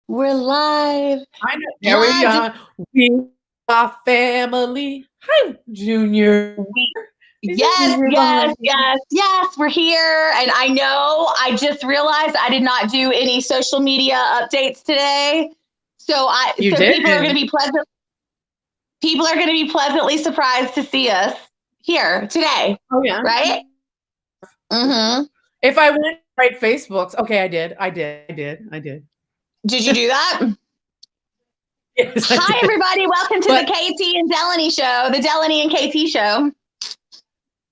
We're live. I know. There we are. We are family. Hi, Junior. Yes. We're here. And I know I just realized I did not do any social media updates today. So people are going to be pleasantly surprised to see us here today. Oh yeah. Right? Mm-hmm. If I went to right Facebooks, okay, I did. Did you do that? Yes, Hi, everybody. Welcome to the KTEE and Dellany show, the Dellany and KTEE show.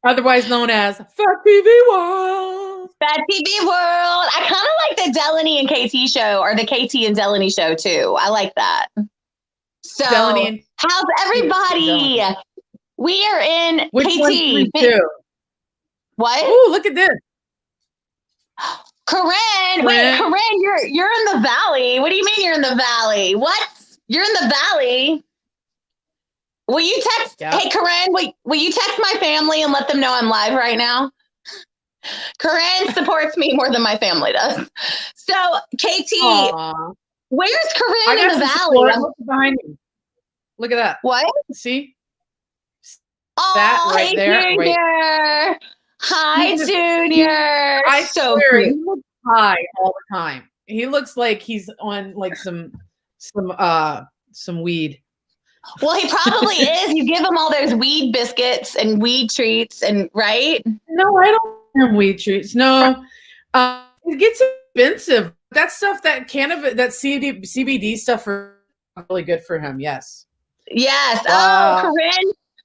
Otherwise known as Fat TV World. Fat TV World. I kind of like the Dellany and KTEE show, or the KTEE and Dellany show too. I like that. So, how's everybody? We are in KTEE. What? Oh, look at this. Corinne, wait, Corinne, you're in the valley. What do you mean you're in the valley? What? You're in the valley? Will you text? Yeah. Hey, Corinne, will you text my family and let them know I'm live right now? Corinne supports me more than my family does. So, KTEE, where's Corinne in the valley? Look behind you. Look at that. What? See? Oh, that right hey, there. Junior. Right. Hi, Junior. I swear, he looks high all the time. He looks like he's on like some weed. Well, he probably is. You give him all those weed biscuits and weed treats, and right? No, I don't give him weed treats. No, it gets expensive. That stuff, that CBD stuff, are really good for him. Yes. Yes.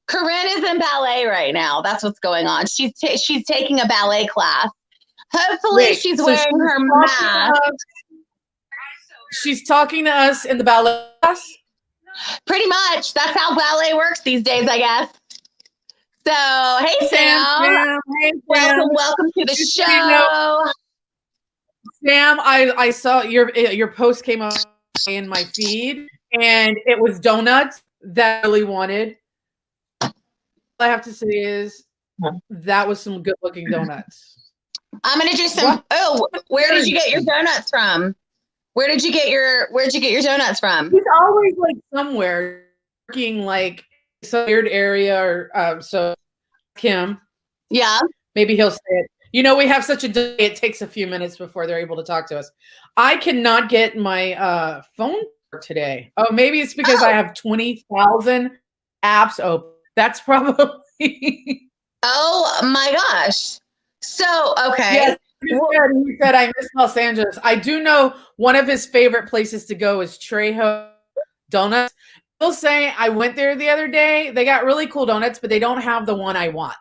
Corinne is in ballet right now. That's what's going on. She's taking a ballet class. Hopefully, she's wearing her mask. She's talking to us in the ballet class. Pretty much. That's how ballet works these days, I guess. So, hey, Sam. Hey, Sam. Welcome to the show. Sam, I saw your post came up in my feed, and it was donuts that I really wanted. All I have to say is that was some good looking donuts. I'm gonna do some. What? Oh, where did you get your donuts from? Where'd you get your donuts from? He's always like somewhere working like some weird area or so Kim. Yeah. Maybe he'll say it. You know, we have such a delay, it takes a few minutes before they're able to talk to us. I cannot get my phone today. Oh, maybe it's because I have 20,000 apps open. That's probably. Oh my gosh. So, okay. Yes. He said, I miss Los Angeles. I do know one of his favorite places to go is Trejo Donuts. I will say I went there the other day. They got really cool donuts, but they don't have the one I want.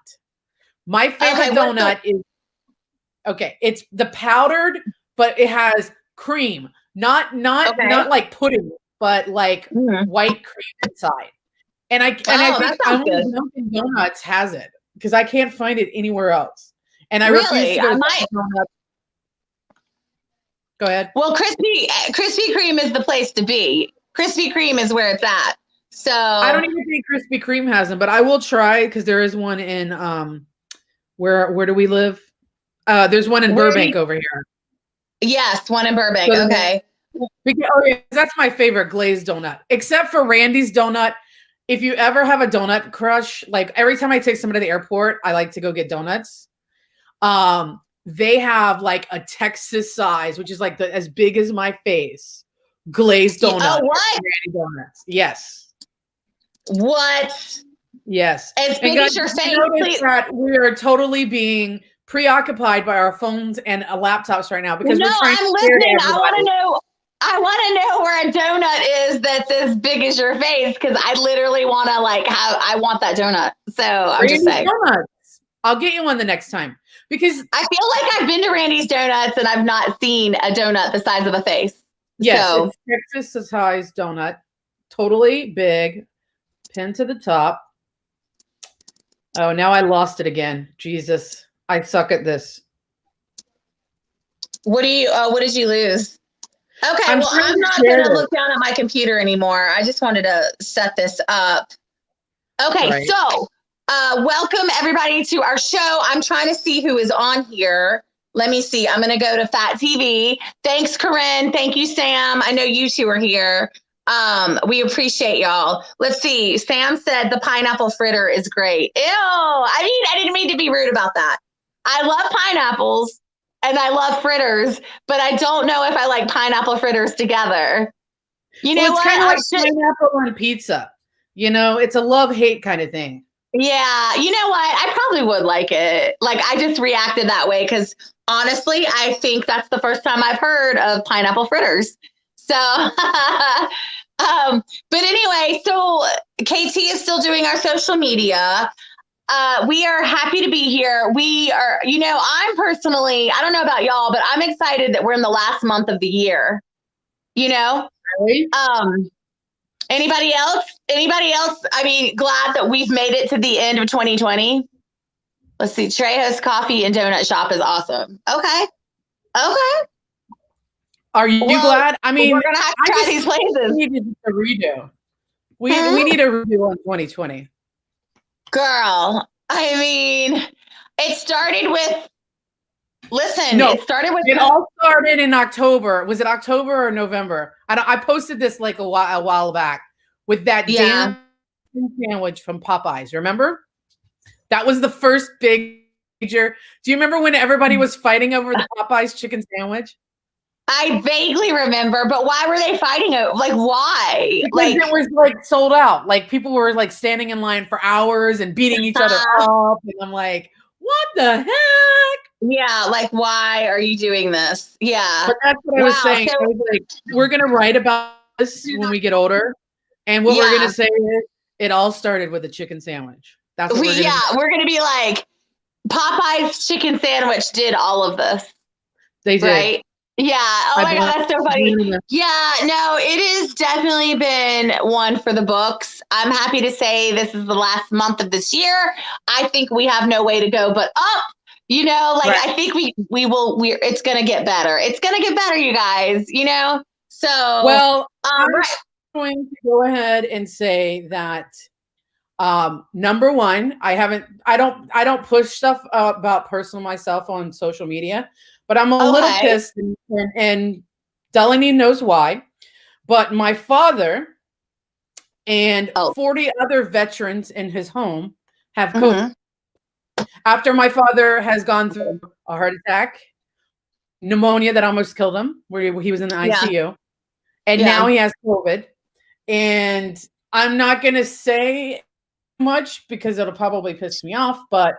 My favorite donut is, it's the powdered, but it has cream. Not like pudding, but like white cream inside. And I think only Dunkin' Donuts has it because I can't find it anywhere else. And I refuse to go to Go ahead. Well, Krispy Kreme is the place to be. Krispy Kreme is where it's at. So I don't even think Krispy Kreme has them, but I will try because there is one in where do we live? There's one in Burbank over here. Yes, one in Burbank. So okay. Because, that's my favorite glazed donut, except for Randy's donut. If you ever have a donut crush, like every time I take somebody to the airport, I like to go get donuts. They have like a Texas size, which is like as big as my face, glazed donut. Oh, what? Randy Donuts. Yes. What? Yes. As big as your face. That we are totally being preoccupied by our phones and laptops right now because we're trying I'm listening. I want to know where a donut is that's as big as your face because I literally want to I want that donut. So I'm just saying. Donuts. I'll get you one the next time because I feel like I've been to Randy's Donuts and I've not seen a donut the size of a face. Yes, it's Texas size donut, totally big, pin to the top. Oh, now I lost it again. Jesus, I suck at this. What did you lose? Okay, I'm not going to look down at my computer anymore. I just wanted to set this up. Okay, so welcome everybody to our show. I'm trying to see who is on here. Let me see. I'm going to go to Fat TV. Thanks, Corinne. Thank you, Sam. I know you two are here. We appreciate y'all. Let's see. Sam said the pineapple fritter is great. Ew. I didn't mean to be rude about that. I love pineapples and I love fritters, but I don't know if I like pineapple fritters together. You know, it's kind of like pineapple on pizza. You know, it's a love-hate kind of thing. Yeah, you know what? I probably would like it. Like, I just reacted that way because honestly, I think that's the first time I've heard of pineapple fritters. So, but anyway, so KT is still doing our social media. We are happy to be here. We are, you know, I'm personally, I don't know about y'all, but I'm excited that we're in the last month of the year. You know? Really? Anybody else? Anybody else? I mean, glad that we've made it to the end of 2020. Let's see. Trejo's Coffee and Donut Shop is awesome. Okay. Are you glad? I mean, we're gonna have to try these places. We need a redo. We need a redo on 2020. Girl, I mean, it started with. Listen, it started with. It all started in October. Was it October or November? I posted this like a while back with that damn sandwich from Popeyes. Remember? That was the first big major. Do you remember when everybody was fighting over the Popeyes chicken sandwich? I vaguely remember, but why were they fighting it? Like, why? Because it was like sold out. Like people were like standing in line for hours and beating each other up. And I'm like, what the heck? Yeah, like, why are you doing this? Yeah. But that's what I was saying. I was like, we're going to write about this when we get older. And what we're going to say is it all started with a chicken sandwich. That's what we're going to be like, Popeye's chicken sandwich did all of this. They did. Right? Yeah. Oh my God, that's so funny. Yeah, no, it has definitely been one for the books. I'm happy to say this is the last month of this year. I think we have no way to go but up. You know, like I think it's going to get better. It's going to get better, you guys, you know? So, well, I'm going to go ahead and say that number one, I don't push stuff about personal myself on social media, but I'm a little pissed and Dellany knows why, but my father and 40 other veterans in his home have COVID. After my father has gone through a heart attack, pneumonia that almost killed him, where he was in the ICU, and now he has COVID. And I'm not going to say much because it'll probably piss me off, but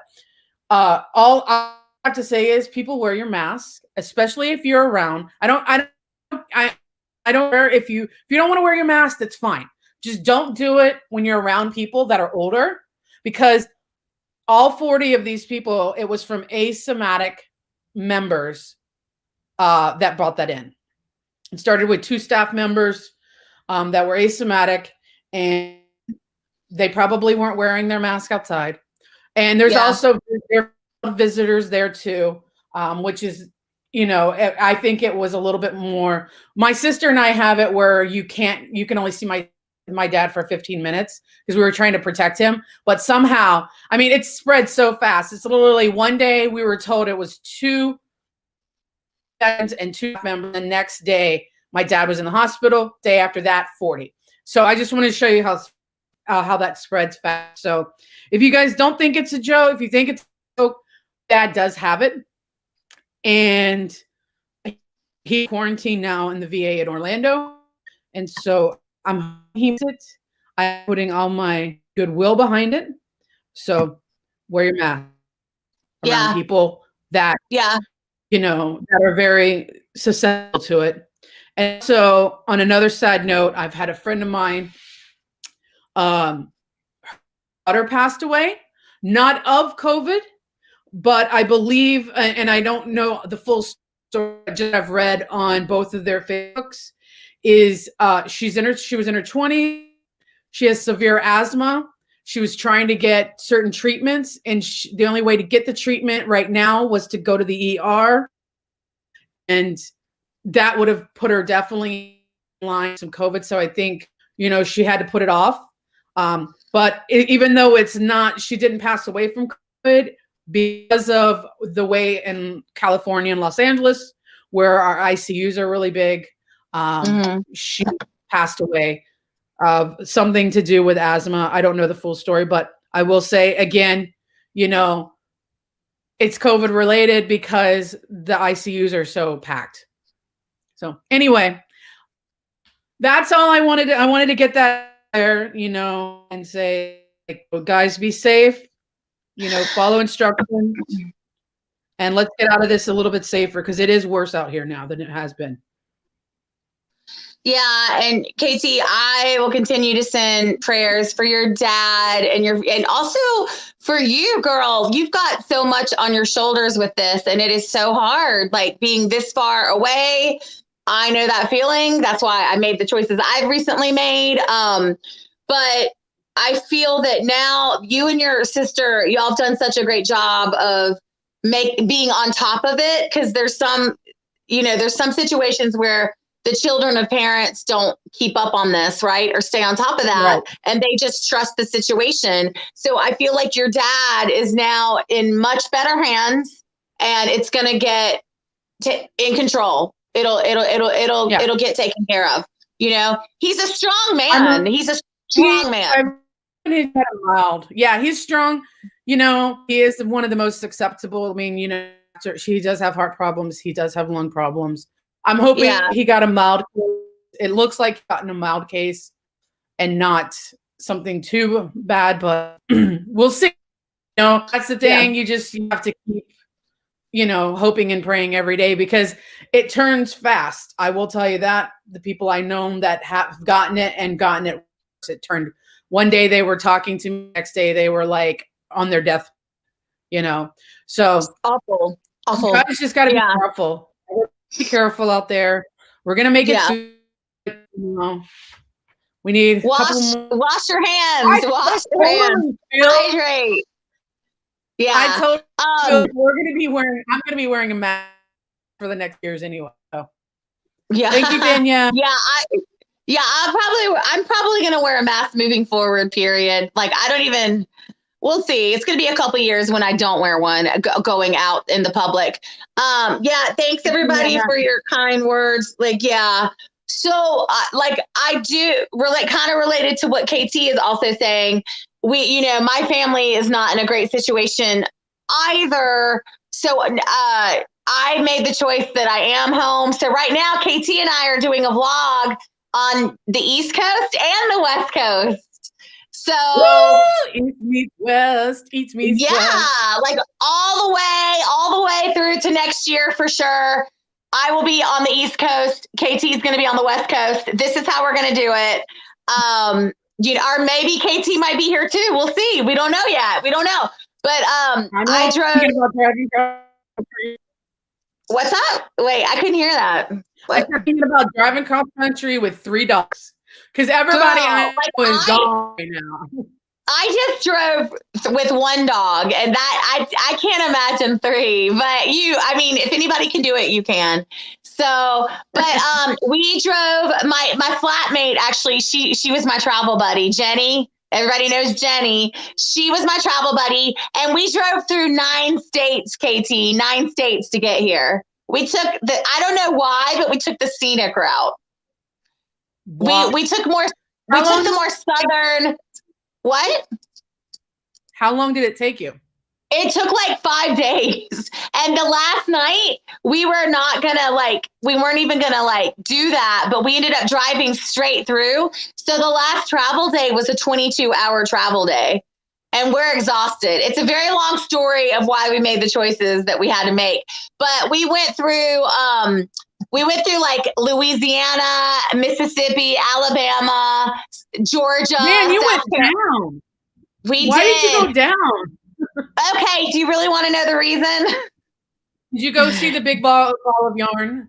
all I have to say is people wear your mask, especially if you're around. I don't care if you don't want to wear your mask, that's fine. Just don't do it when you're around people that are older, because all 40 of these people, it was from asymptomatic members that brought that in. It started with 2 staff members that were asymptomatic, and they probably weren't wearing their mask outside. And there's also visitors there too, which is, you know, I think it was a little bit more. My sister and I have it where you can only see my dad for 15 minutes because we were trying to protect him. But somehow, I mean, it spread so fast. It's literally one day we were told it was 2 and 2 members. The next day, my dad was in the hospital. Day after that, 40. So I just wanted to show you how that spreads fast. So if you guys don't think it's a joke, if you think it's a joke, Dad does have it. And he's quarantined now in the VA in Orlando. And so I'm putting all my goodwill behind it. So wear your mask around people that, you know, that are very susceptible to it. And so on another side note, I've had a friend of mine, her daughter passed away, not of COVID, but I believe, and I don't know the full story, just I've read on both of their Facebooks, is she was in her 20s. She has severe asthma. She was trying to get certain treatments, and the only way to get the treatment right now was to go to the ER, and that would have put her definitely in line some COVID. So I think, you know, she had to put it off. But even though it's not, she didn't pass away from COVID, because of the way in California and Los Angeles, where our ICUs are really big, she passed away of something to do with asthma. I don't know the full story, but I will say again, you know, it's COVID related because the ICUs are so packed. So anyway, that's all I wanted. I wanted to get that there, you know, and say, like, guys, be safe, you know, follow instructions, and let's get out of this a little bit safer because it is worse out here now than it has been. Yeah, and KT, I will continue to send prayers for your dad and also for you, girl. You've got so much on your shoulders with this, and it is so hard, like being this far away. I know that feeling. That's why I made the choices I've recently made. But I feel that now you and your sister, y'all have done such a great job of being on top of it, because there's some situations where the children of parents don't keep up on this, right? Or stay on top of that. Right. And they just trust the situation. So I feel like your dad is now in much better hands, and it's going to get in control. It'll get taken care of. You know, he's a strong man. He's a strong man. Mild. Yeah, he's strong. You know, he is one of the most acceptable. I mean, you know, he does have heart problems. He does have lung problems. I'm hoping he got a mild case. It looks like he got in a mild case and not something too bad, but we'll see. You know, that's the thing. You have to keep, you know, hoping and praying every day, because it turns fast. I will tell you that. The people I know that have gotten it, it turned. One day they were talking to me, next day they were like on their death, you know. So it's awful. You guys just got to be careful. Be careful out there. We're gonna make it soon. You know, we need wash your hands. Wash your hands. Hydrate. Yeah, I told you I'm gonna be wearing a mask for the next years anyway. So. Yeah. Thank you, Danya. I'm probably gonna wear a mask moving forward. Period. Like we'll see. It's going to be a couple years when I don't wear one going out in the public. Thanks everybody for your kind words. So we're like kind of related to what KT is also saying. My family is not in a great situation either. So I made the choice that I am home. So right now, KT and I are doing a vlog on the East Coast and the West Coast. So East meets West, East meets West. Like all the way through to next year for sure. I will be on the East Coast. KT is going to be on the West Coast. This is how we're going to do it. Or maybe KT might be here too. We'll see. We don't know yet. We don't know. But I drove. What's up? Wait, I couldn't hear that. What? I'm thinking about driving cross country with 3 dogs. Because everybody I know is gone right now. I just drove with 1 dog, and that I can't imagine 3. But if anybody can do it, you can. So, but we drove. My flatmate actually, she was my travel buddy, Jenny. Everybody knows Jenny. She was my travel buddy, and we drove through 9 states, KT, 9 states to get here. We took I don't know why, but we took the scenic route. Wow. We took the more southern. What? How long did it take you? It took like 5 days. And the last night we weren't even gonna do that, but we ended up driving straight through. So the last travel day was a 22-hour travel day. And we're exhausted. It's a very long story of why we made the choices that we had to make. But we went through like Louisiana, Mississippi, Alabama, Georgia. Man, you went down. Why did you go down? Okay, do you really want to know the reason? Did you go see the big ball of yarn?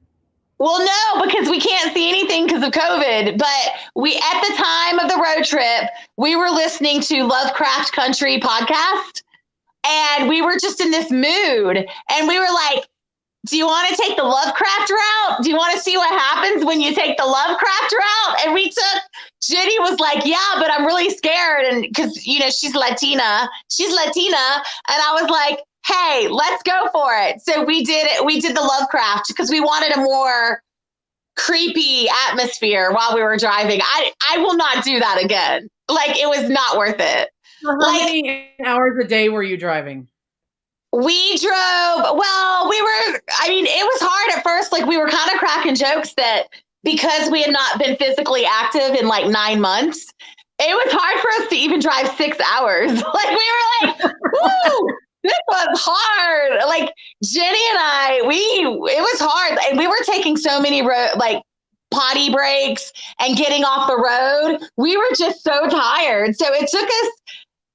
Well, no, because we can't see anything because of COVID. But at the time of the road trip, we were listening to Lovecraft Country podcast, and we were just in this mood. And we were like, do you want to take the Lovecraft route? Do you want to see what happens when you take the Lovecraft route? And Jenny was like, yeah, but I'm really scared. And because, she's Latina. And I was like, hey, let's go for it. So we did it. We did the Lovecraft because we wanted a more creepy atmosphere while we were driving. I will not do that again. Like, it was not worth it. So how many hours a day were you driving? We drove, I mean, it was hard at first. Like, we were kind of cracking jokes that because we had not been physically active in like 9 months, it was hard for us to even drive 6 hours. Like, we were like, woo, this was hard. Like, Jenny and I, it was hard. And we were taking so many potty breaks and getting off the road. We were just so tired. So it took us,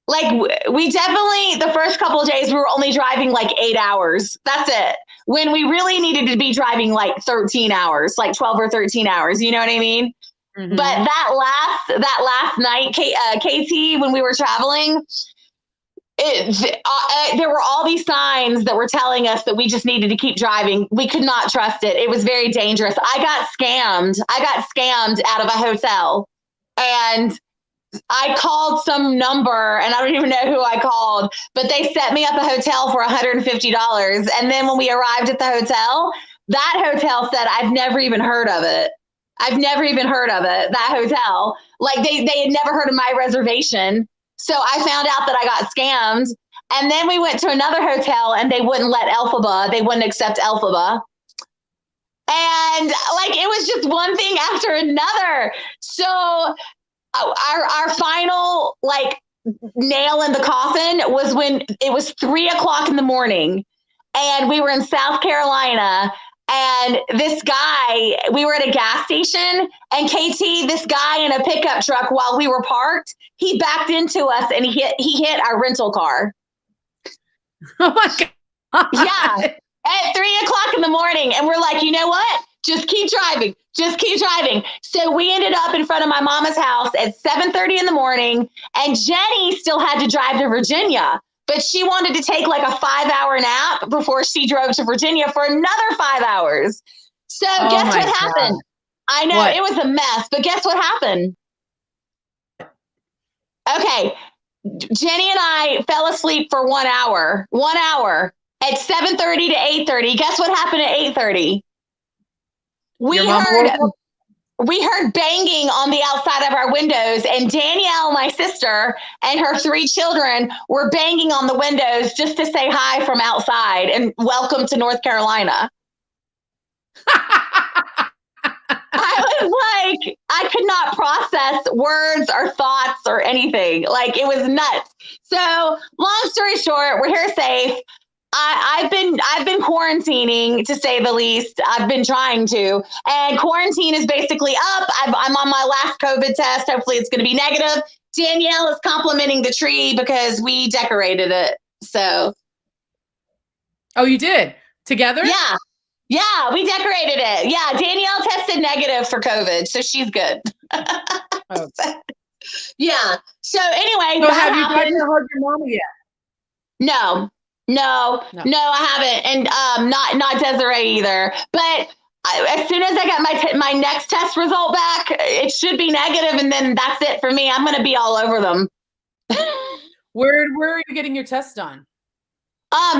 like, we definitely, the first couple of days, we were only driving like 8 hours. That's it. When we really needed to be driving like 13 hours, like 12 or 13 hours. You know what I mean? Mm-hmm. But that last night, KT, when we were traveling, there were all these signs that were telling us that we just needed to keep driving. We could not trust it. It was very dangerous. I got scammed out of a hotel, and I called some number, and I don't even know who I called, but they set me up a hotel for $150. And then when we arrived at the hotel, that hotel said, I've never even heard of it. That hotel. Like, they had never heard of my reservation. So I found out that I got scammed. And then we went to another hotel, and they wouldn't accept Elphaba. And like, it was just one thing after another. So our final like nail in the coffin was when it was 3:00 in the morning, and we were in South Carolina. And this guy, we were at a gas station, and KT, this guy in a pickup truck, while we were parked, he backed into us and he hit our rental car. Oh my God. Yeah. At 3:00 in the morning. And we're like, you know what? Just keep driving. So we ended up in front of my mama's house at 7:30 in the morning, and Jenny still had to drive to Virginia, but she wanted to take like a 5-hour nap before she drove to Virginia for another 5 hours. So guess what happened? I know, it was a mess, but guess what happened? Okay. Jenny and I fell asleep for 1 hour. 1 hour at 7:30 to 8:30. Guess what happened at 8:30? We heard banging on the outside of our windows, and Danielle, my sister, and her 3 children were banging on the windows just to say hi from outside and welcome to North Carolina. I was like, I could not process words or thoughts or anything. Like, it was nuts. So long story short, we're here safe. I've been quarantining, to say the least. I've been trying to, and quarantine is basically up. I'm on my last COVID test. Hopefully it's going to be negative. Danielle is complimenting the tree because we decorated it. So. Oh, you did? Together? Yeah, we decorated it. Yeah, Danielle tested negative for COVID, so she's good. Oh. Yeah. So anyway, so have you tried to hug your mama yet? No, I haven't, and not Desiree either. But as soon as I got my next test result back, it should be negative, and then that's it for me. I'm going to be all over them. Where are you getting your test done?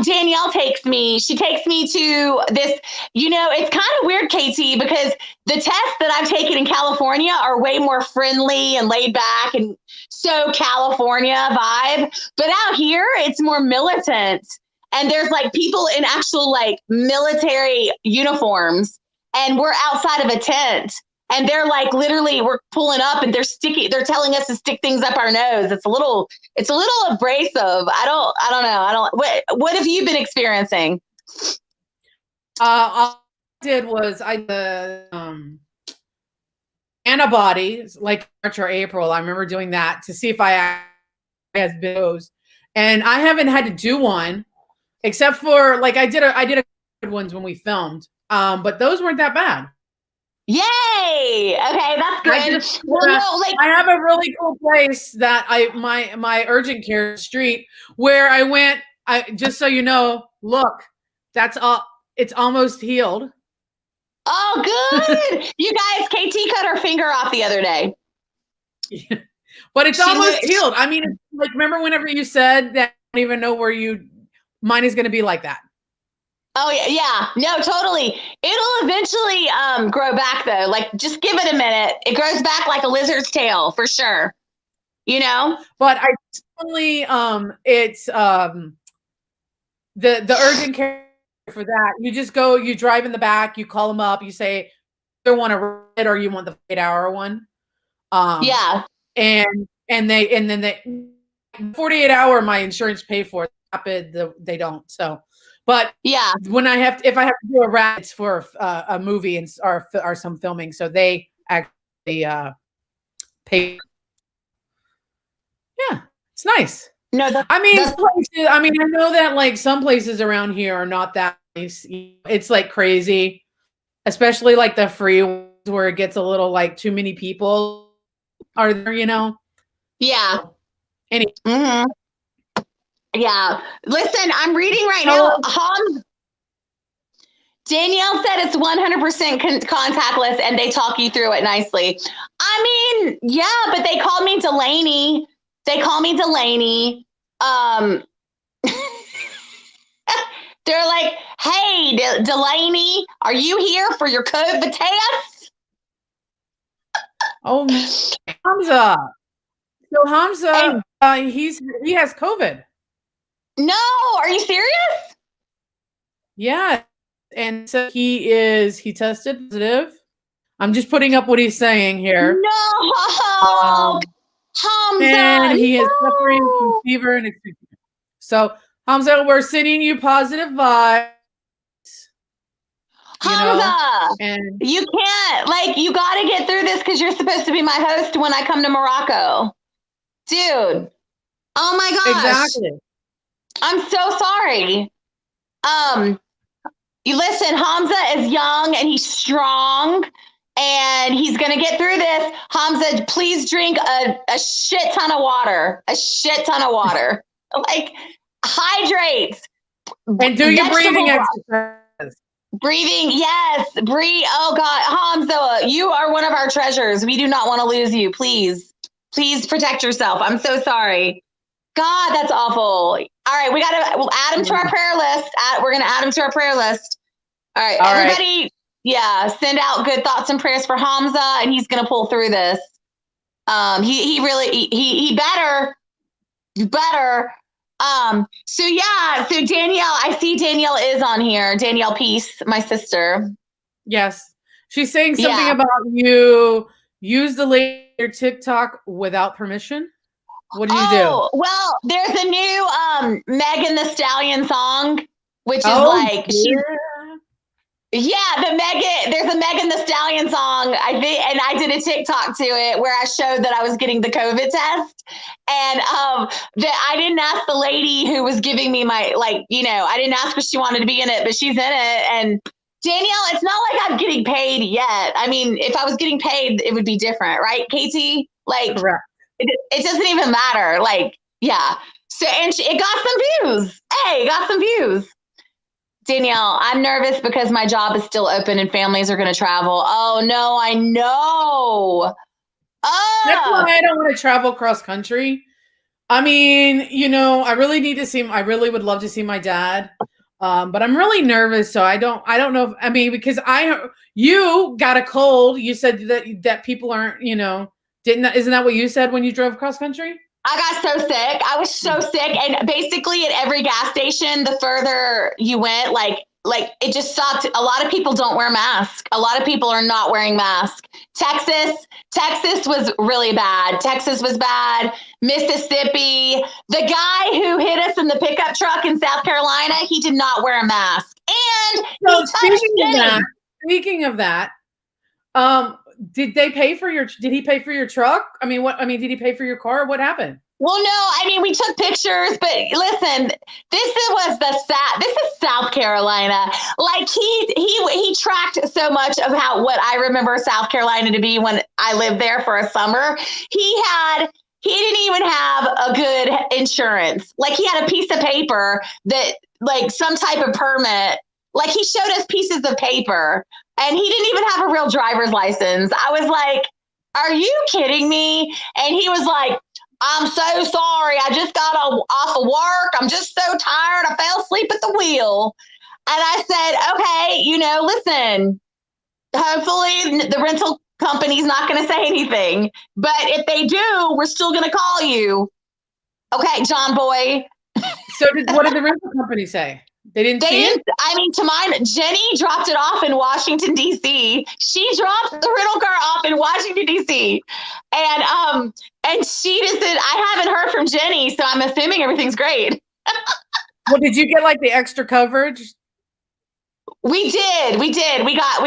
Danielle takes me. She takes me to this. You know, it's kind of weird, KT, because the tests that I've taken in California are way more friendly and laid back, and so California vibe. But out here, it's more militant, and there's like people in actual like military uniforms, and we're outside of a tent, and they're like, literally, we're pulling up, and they're telling us to stick things up our nose. It's a little abrasive. I don't know. What have you been experiencing? All I did was antibodies, like March or April. I remember doing that to see if I had those, and I haven't had to do one, except for like I did a good ones when we filmed, but those weren't that bad. Yay! Okay, that's good. I have a really cool place that my urgent care street where I went. Just so you know, look, that's all. It's almost healed. Oh, good! You guys, KT cut her finger off the other day, but it's almost healed. I mean, like, remember whenever you said that I don't even know where you mine is going to be like that. Oh yeah. No, totally. It'll eventually grow back though. Like just give it a minute. It grows back like a lizard's tail for sure. You know? But I only it's the urgent care for that. You just go, you drive in the back, you call them up, you say you want to ride or you want the 8-hour one. Yeah. And then they 48-hour my insurance pay for it. Rapid, they don't. So, but yeah, when if I have to do a rap, it's for a movie and or some filming, so they actually pay. Yeah, it's nice. No, I mean, I know that like some places around here are not that nice. It's like crazy, especially like the free ones where it gets a little like too many people are there, you know? Yeah. Anyway. Mm-hmm. Yeah. Listen, I'm reading right now. Danielle said it's 100% contactless and they talk you through it nicely. I mean, yeah, but they call me Dellany. They're like, hey, Dellany, are you here for your COVID test? Oh, Hamza. So Hamza, he has COVID. No, are you serious? Yeah, and so he tested positive. I'm just putting up what he's saying here. No, Hamza, and he is suffering from fever and so Hamza, we're sending you positive vibes. Hamza, and you can't, like, you got to get through this because you're supposed to be my host when I come to Morocco, dude. Oh my gosh, exactly. I'm so sorry. You listen, Hamza is young and he's strong and he's going to get through this. Hamza, please drink a shit ton of water, like hydrate. And do your breathing exercise. Breathing, yes. Breathe. Oh God, Hamza, you are one of our treasures. We do not want to lose you. Please protect yourself. I'm so sorry. God, that's awful. All right, we'll add him to our prayer list. We're going to add him to our prayer list. All right, everybody, send out good thoughts and prayers for Hamza, and he's going to pull through this. He better. So Danielle, I see Danielle is on here. Danielle Peace, my sister. Yes, she's saying something about you use the later TikTok without permission. What do you do? Well, there's a new Megan Thee Stallion song, which is like there's a Megan Thee Stallion song, I think, and I did a TikTok to it where I showed that I was getting the COVID test. And I didn't ask the lady who was giving me my, I didn't ask her if she wanted to be in it, but she's in it. And Danielle, it's not like I'm getting paid yet. I mean, if I was getting paid, it would be different, right, KT? Like, correct. It doesn't even matter. Like, yeah. So, and it got some views. Hey, got some views. Danielle, I'm nervous because my job is still open and families are going to travel. Oh, no, I know. That's why I don't want to travel cross country. I mean, I really would love to see my dad. But I'm really nervous. So I don't know because you got a cold. You said that people aren't, isn't that what you said when you drove cross country? I got so sick. I was so sick. And basically at every gas station, the further you went, like it just sucked. A lot of people don't wear masks. A lot of people are not wearing masks. Texas was really bad. Texas was bad. Mississippi, the guy who hit us in the pickup truck in South Carolina, he did not wear a mask. And speaking of that, did he pay for your truck? Did he pay for your car? What happened? Well, no, we took pictures, but listen, this is South Carolina. Like he tracked so much of what I remember South Carolina to be when I lived there for a summer. He didn't even have a good insurance. Like he had a piece of paper that like some type of permit, like he showed us pieces of paper and he didn't even have a real driver's license. I was like, are you kidding me? And he was like, I'm so sorry. I just got off of work. I'm just so tired. I fell asleep at the wheel. And I said, okay, listen, hopefully the rental company's not going to say anything. But if they do, we're still going to call you. Okay, John Boy. So what did the rental company say? They didn't see it? I mean, to mine, Jenny dropped it off in Washington, D.C. She dropped the rental car off in Washington, D.C. And she just said, I haven't heard from Jenny, so I'm assuming everything's great. Well, did you get like the extra coverage? We did. We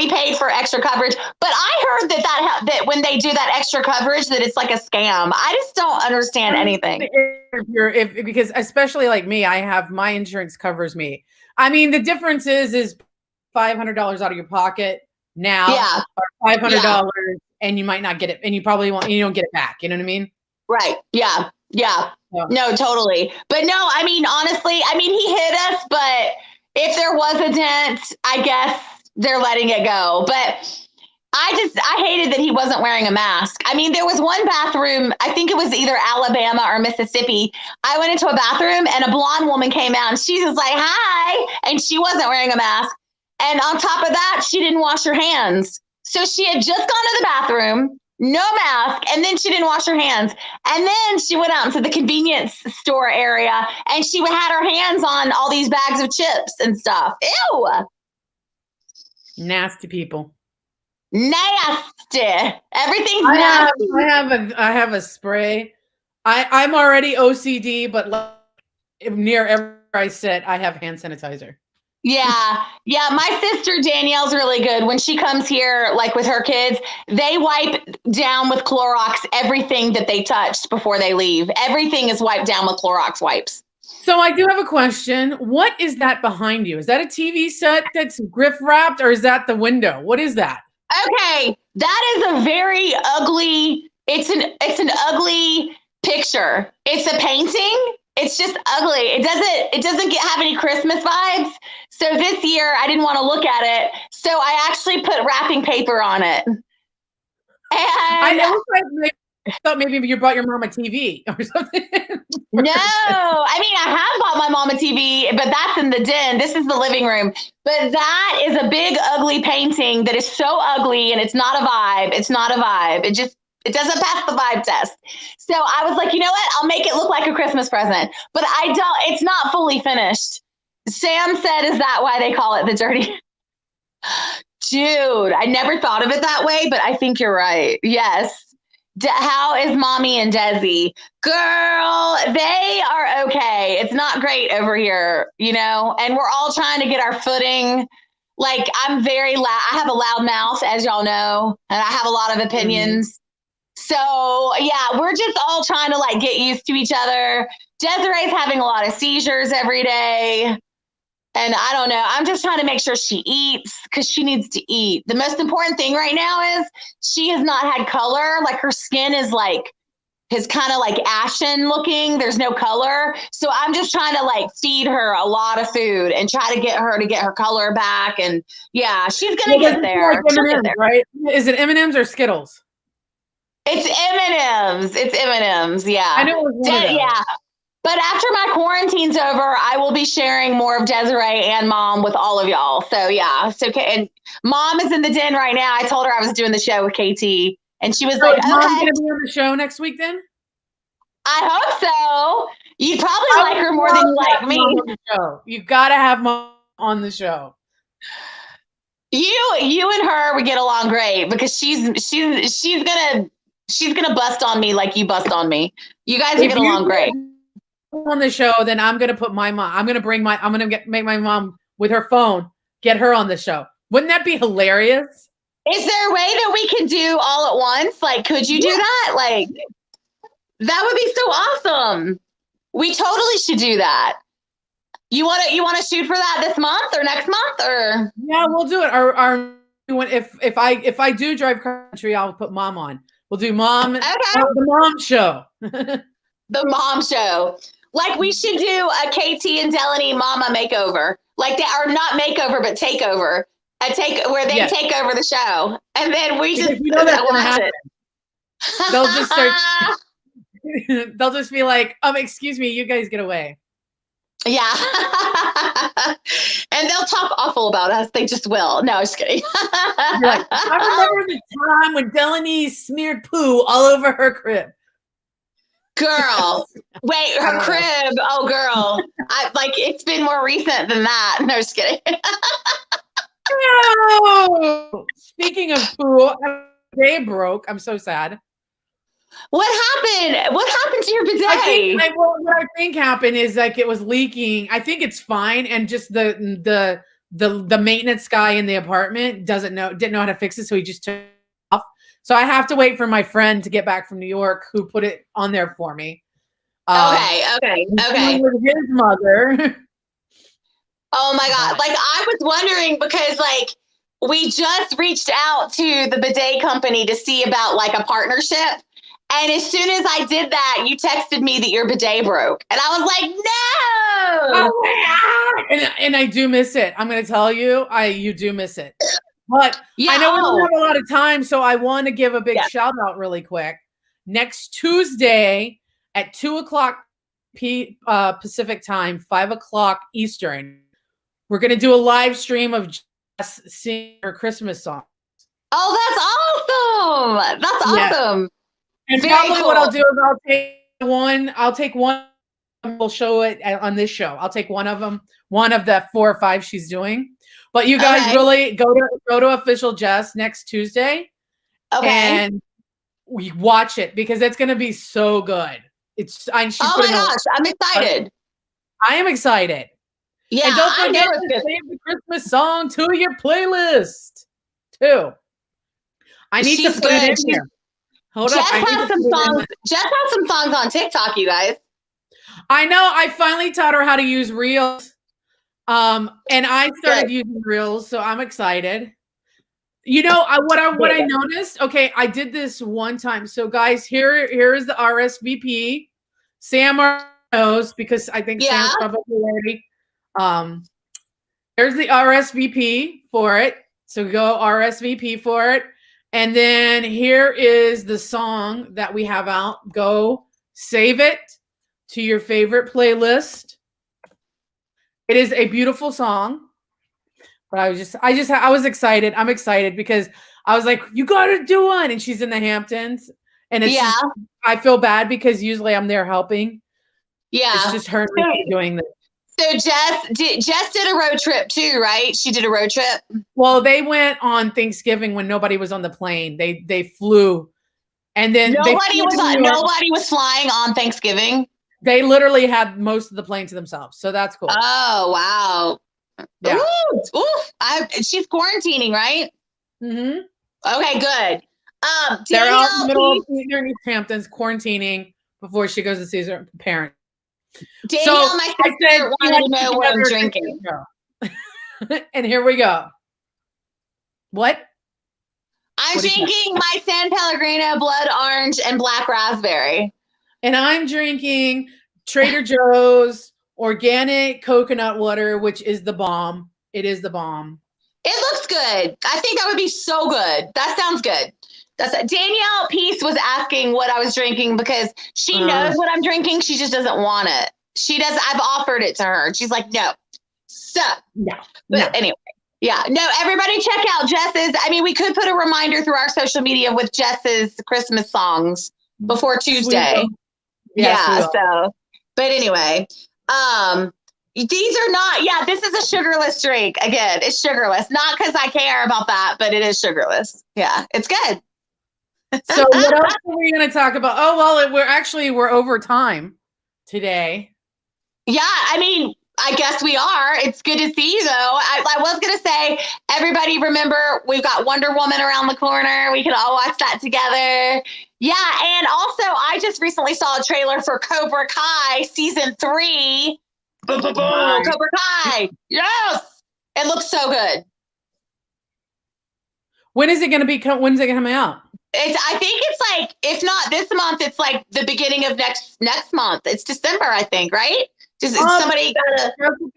paid for extra coverage, but I heard that when they do that extra coverage, that it's like a scam. I just don't understand anything. Because especially like me, I have my insurance covers me. I mean, the difference is $500 out of your pocket now, yeah, or $500, and you might not get it, and you don't get it back. You know what I mean? Right. Yeah. Yeah. No, totally. But no, I mean, honestly, he hit us, but if there was a dent, I guess they're letting it go. But I hated that he wasn't wearing a mask. I mean, there was one bathroom, I think it was either Alabama or Mississippi. I went into a bathroom and a blonde woman came out and she was like, hi. And she wasn't wearing a mask. And on top of that, she didn't wash her hands. So she had just gone to the bathroom, no mask, and then she didn't wash her hands. And then she went out into the convenience store area and she had her hands on all these bags of chips and stuff. Ew. Nasty people. Nasty. Everything's nasty. I have a spray. I'm already OCD, but near everywhere I sit, I have hand sanitizer. Yeah. My sister Danielle's really good. When she comes here, like with her kids, they wipe down with Clorox everything that they touched before they leave. Everything is wiped down with Clorox wipes. So I do have a question. What is that behind you? Is that a TV set that's griff wrapped, or is that the window? What is that? Okay, that is a very ugly. It's an ugly picture. It's a painting. It's just ugly. It doesn't have any Christmas vibes. So this year I didn't want to look at it. So I actually put wrapping paper on it. And I thought maybe you brought your mom a TV or something. No, I have bought my mom a TV, but that's in the den. This is the living room. But that is a big, ugly painting that is so ugly, and it's not a vibe. It's not a vibe. It doesn't pass the vibe test. So I was like, you know what? I'll make it look like a Christmas present. But it's not fully finished. Sam said, is that why they call it the dirty? Dude, I never thought of it that way, but I think you're right. Yes. How is Mommy and Desi? Girl, they are okay. It's not great over here, and we're all trying to get our footing. Like, I'm very loud. I have a loud mouth, as y'all know, and I have a lot of opinions. Mm-hmm. So, yeah, we're just all trying to, get used to each other. Desiree's having a lot of seizures every day. And I don't know. I'm just trying to make sure she eats because she needs to eat. The most important thing right now is she has not had color. Like, her skin is kind of ashen looking. There's no color. So I'm just trying to feed her a lot of food and try to get her color back. And yeah, she's going to get there. Like M&Ms, right? Is it M&Ms or Skittles? It's M&Ms. It's M&Ms. Yeah. I know it was one of those. Yeah. But after my quarantine's over, I will be sharing more of Desiree and Mom with all of y'all. So yeah, it's okay. And Mom is in the den right now. I told her I was doing the show with KT, and she was like, "Okay, Mom's gonna be on the show next week then." I hope so. You probably like her more than you like me. You gotta have Mom on the show. You and her would get along great because she's gonna bust on me like you bust on me. You guys would get along great. On the show, then I'm gonna put my mom. I'm gonna make my mom with her phone. Get her on the show. Wouldn't that be hilarious? Is there a way that we can do all at once? Like, could you do that? That would be so awesome. We totally should do that. You want to shoot for that this month or next month or? Yeah, we'll do it. If I do drive country, I'll put Mom on. We'll do Mom. Okay. The Mom show. The Mom show. We should do a KT and Dellany Mama makeover. They are not makeover, but takeover. Where they take over the show. And then we just that's gonna happen. They'll just start they'll just be like, excuse me, you guys get away. Yeah. And they'll talk awful about us. They just will. No, I'm just kidding. Like, I remember the time when Dellany smeared poo all over her crib. Girl, wait, her crib. Oh, girl. It's been more recent than that. No, just kidding. No. Speaking of poo, they broke. I'm so sad. What happened? What happened to your bidet? What I think happened is like it was leaking. I think it's fine, and just the maintenance guy in the apartment didn't know how to fix it, so he just took it off. So I have to wait for my friend to get back from New York, who put it on there for me. Okay. With his mother. Oh my God. Like, I was wondering because we just reached out to the bidet company to see about a partnership. And as soon as I did that, you texted me that your bidet broke. And I was like, no. Oh my God. And I do miss it. I'm going to tell you, you do miss it. But I know we don't have a lot of time, so I want to give a big shout out really quick. Next Tuesday at 2:00 Pacific time, 5:00 Eastern, we're going to do a live stream of Jess singing her Christmas song. Oh, that's awesome. That's awesome. And very probably cool. What I'll do is I'll take one, we'll show it on this show. I'll take one of them, one of the 4 or 5 she's doing. But you guys really go to Official Jess next Tuesday. Okay. And we watch it because it's going to be so good. She's oh my gosh, I'm excited. I am excited. Yeah, and don't forget to save the Christmas song to your playlist too. I need to put it in here. Hold up. Jess has some songs on TikTok, you guys. I know. I finally taught her how to use Reels. And I started using Reels, so I'm excited. You know, what I noticed, okay, I did this one time. So guys, here is the RSVP. Sam knows because I think Sam's probably already. There's the RSVP for it. So go RSVP for it. And then here is the song that we have out. Go save it to your favorite playlist. It is a beautiful song. But I was excited. I'm excited because I was like, you got to do one. And she's in the Hamptons. And it's just, I feel bad because usually I'm there helping. Yeah. It's just her doing this. So Jess did a road trip too, right? She did a road trip. Well, they went on Thanksgiving when nobody was on the plane. They flew. And then nobody was flying on Thanksgiving. They literally had most of the plane to themselves. So that's cool. Oh, wow. Yeah. She's quarantining, right? Mm-hmm. Okay, good. They're out in the middle of East Hamptons quarantining before she goes to see her parents. Danielle, my sister, wanted to know what I'm drinking. And here we go. What? I'm drinking my San Pellegrino Blood Orange and Black Raspberry. And I'm drinking Trader Joe's organic coconut water, which is the bomb. It is the bomb. It looks good. I think that would be so good. That sounds good. Danielle Peace was asking what I was drinking because she knows what I'm drinking. She just doesn't want it. I've offered it to her. She's like, no. So, anyway. Yeah. No, everybody check out Jess's. I mean, we could put a reminder through our social media with Jess's Christmas songs before Tuesday. Yes, so, but anyway, these are not, this is a sugarless drink. Again, it's sugarless. Not because I care about that, but it is sugarless. Yeah, it's good. So what else are we going to talk about? Oh, well, we're over time today. Yeah, I mean, I guess we are. It's good to see you, though. I was going to say, everybody remember, we've got Wonder Woman around the corner. We can all watch that together. Yeah, and also, I just recently saw a trailer for Cobra Kai Season 3. Cobra Kai! Yes! It looks so good. When's it coming out? I think it's like, if not this month, it's like the beginning of next month. It's December, I think, right? Just somebody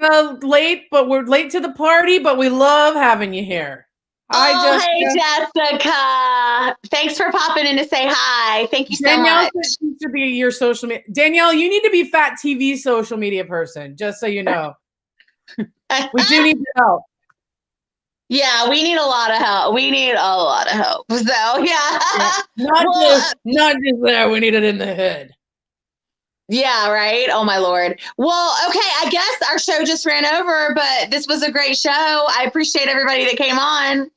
gotta late, but we're late to the party, but we love having you here. Hey Jessica. Thanks for popping in to say hi. Thank you so much. She's to be your social media. Danielle, you need to be Fat TV social media person, just so you know. We do need help. Yeah, we need a lot of help. We need a lot of help. So yeah. Not just there. We need it in the head. Yeah, right. Oh my Lord. Well, okay. I guess our show just ran over, but this was a great show. I appreciate everybody that came on.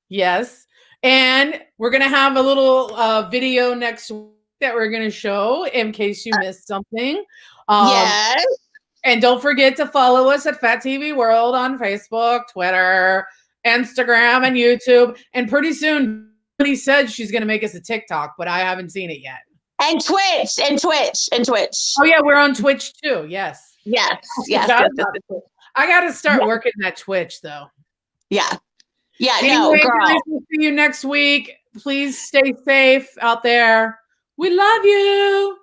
Yes. And we're going to have a little video next week that we're going to show in case you missed something. Yes. And don't forget to follow us at Fat TV World on Facebook, Twitter, Instagram, and YouTube. And pretty soon, he said she's going to make us a TikTok, but I haven't seen it yet. And Twitch. Oh, yeah, we're on Twitch too. Yes. Yes. I got to start working that Twitch, though. Yeah. Yeah, anyway, no, girl. Guys, we'll see you next week. Please stay safe out there. We love you.